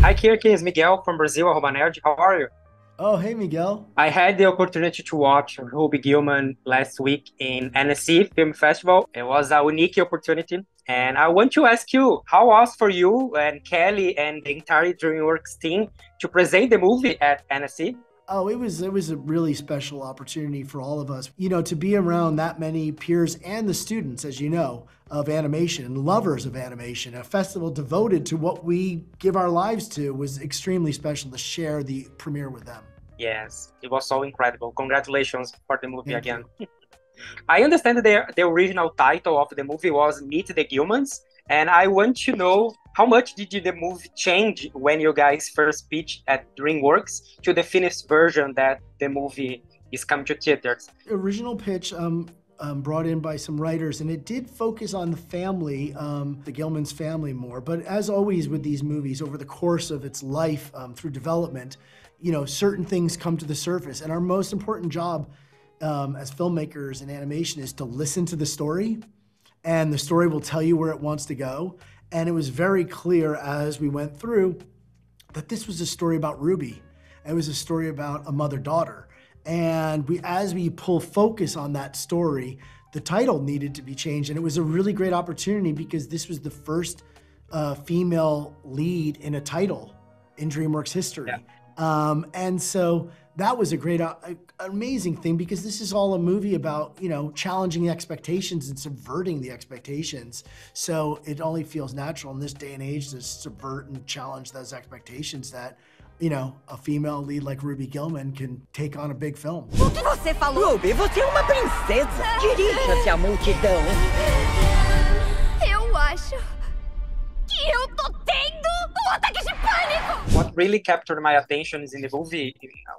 Hi, Kirk, it's Miguel from Brazil, Arroba Nerd. How are you? Oh, hey, Miguel. I had the opportunity to watch Ruby Gillman last week in Annecy Film Festival. It was a unique opportunity. And I want to ask you, how was for you and Kelly and the entire Dreamworks team to present the movie at Annecy? Oh, it was a really special opportunity for all of us. You know, to be around that many peers and the students, as you know, of animation and lovers of animation, a festival devoted to what we give our lives to was extremely special to share the premiere with them. Yes, it was so incredible. Congratulations for the movie Thank again. you. I understand that the original title of the movie was Meet the Gilmans, and I want to know how much did the movie change when you guys first pitched at DreamWorks to the finished version that the movie is coming to theaters? Original pitch brought in by some writers, and it did focus on the family, the Gilman's family more. But as always with these movies, over the course of its life through development, you know, certain things come to the surface. And our most important job as filmmakers in animation is to listen to the story, and the story will tell you where it wants to go. And it was very clear as we went through that this was a story about Ruby. It was a story about a mother-daughter. And as we pull focus on that story, the title needed to be changed. And it was a really great opportunity because this was the first female lead in a title in DreamWorks history. Yeah. And so that was a great, amazing thing, because this is all a movie about, you know, challenging expectations and subverting the expectations. So it only feels natural in this day and age to subvert and challenge those expectations that, you know, a female lead like Ruby Gillman can take on a big film. O que você falou? Ruby, você é uma princesa. Dirija-se à multidão. Eu acho que eu tô tendo um ataque de pânico! What really captured my attention is in the movie,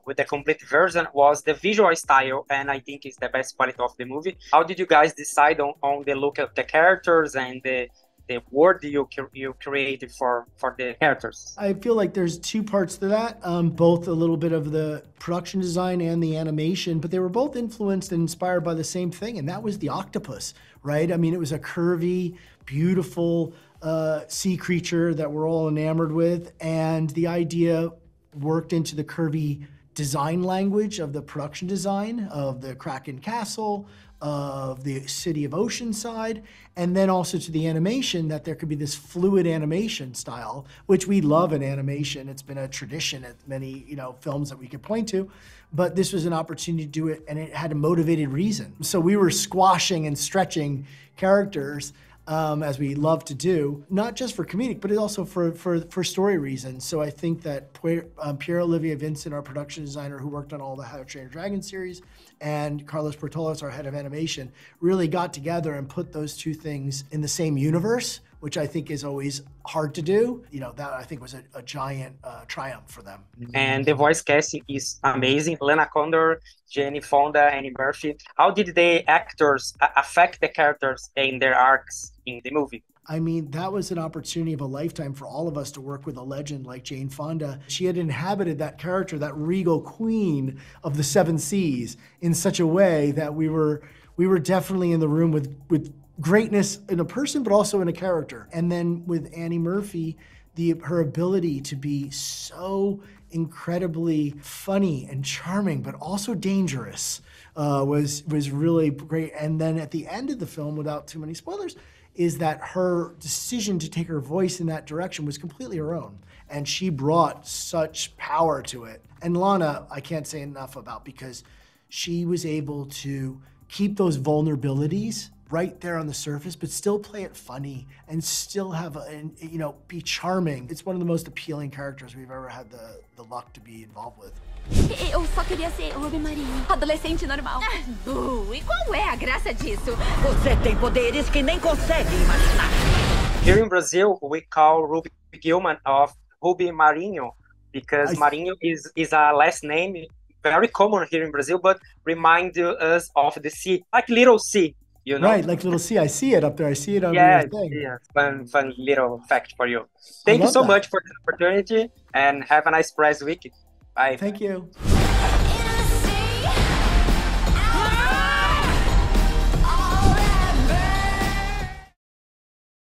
with the complete version, was the visual style, and I think it's the best quality of the movie. How did you guys decide on the look of the characters and the world you created for the characters? I feel like there's two parts to that, both a little bit of the production design and the animation, but they were both influenced and inspired by the same thing, and that was the octopus, right? I mean, it was a curvy, beautiful sea creature that we're all enamored with, and the idea worked into the curvy design language of the production design of the Kraken castle, of the city of Oceanside, and then also to the animation, that there could be this fluid animation style, which we love in animation. It's been a tradition at many, you know, films that we could point to, but this was an opportunity to do it, and it had a motivated reason. So we were squashing and stretching characters as we love to do, not just for comedic, but also for story reasons. So I think that Pierre-Olivier Vincent, our production designer who worked on all the How to Train Your Dragon series, and Carlos Portolas, our head of animation, really got together and put those two things in the same universe, which I think is always hard to do. You know, that I think was a giant triumph for them. And the voice casting is amazing. Lena Condor, Jenny Fonda, Annie Murphy. How did the actors affect the characters in their arcs in the movie? I mean, that was an opportunity of a lifetime for all of us to work with a legend like Jane Fonda. She had inhabited that character, that regal queen of the seven seas, in such a way that we were definitely in the room with greatness in a person, but also in a character. And then with Annie Murphy, her ability to be so incredibly funny and charming, but also dangerous, was really great. And then at the end of the film, without too many spoilers, is that her decision to take her voice in that direction was completely her own. And she brought such power to it. And Lana, I can't say enough about, because she was able to keep those vulnerabilities right there on the surface, but still play it funny and still have you know, be charming. It's one of the most appealing characters we've ever had the luck to be involved with. Eu só queria ser Ruby Marinho, adolescente normal. E qual é a graça disso? Você tem poderes que nem consegue imaginar. Here in Brazil, we call Ruby Gillman of Ruby Marinho, because Marinho is a last name very common here in Brazil, but remind us of the sea, like little sea. You know? Right, like little sea. I see it up there. I see it on your thing. Yeah, fun little fact for you. Thank you so much for the opportunity, and have a nice press week. Bye. Thank you.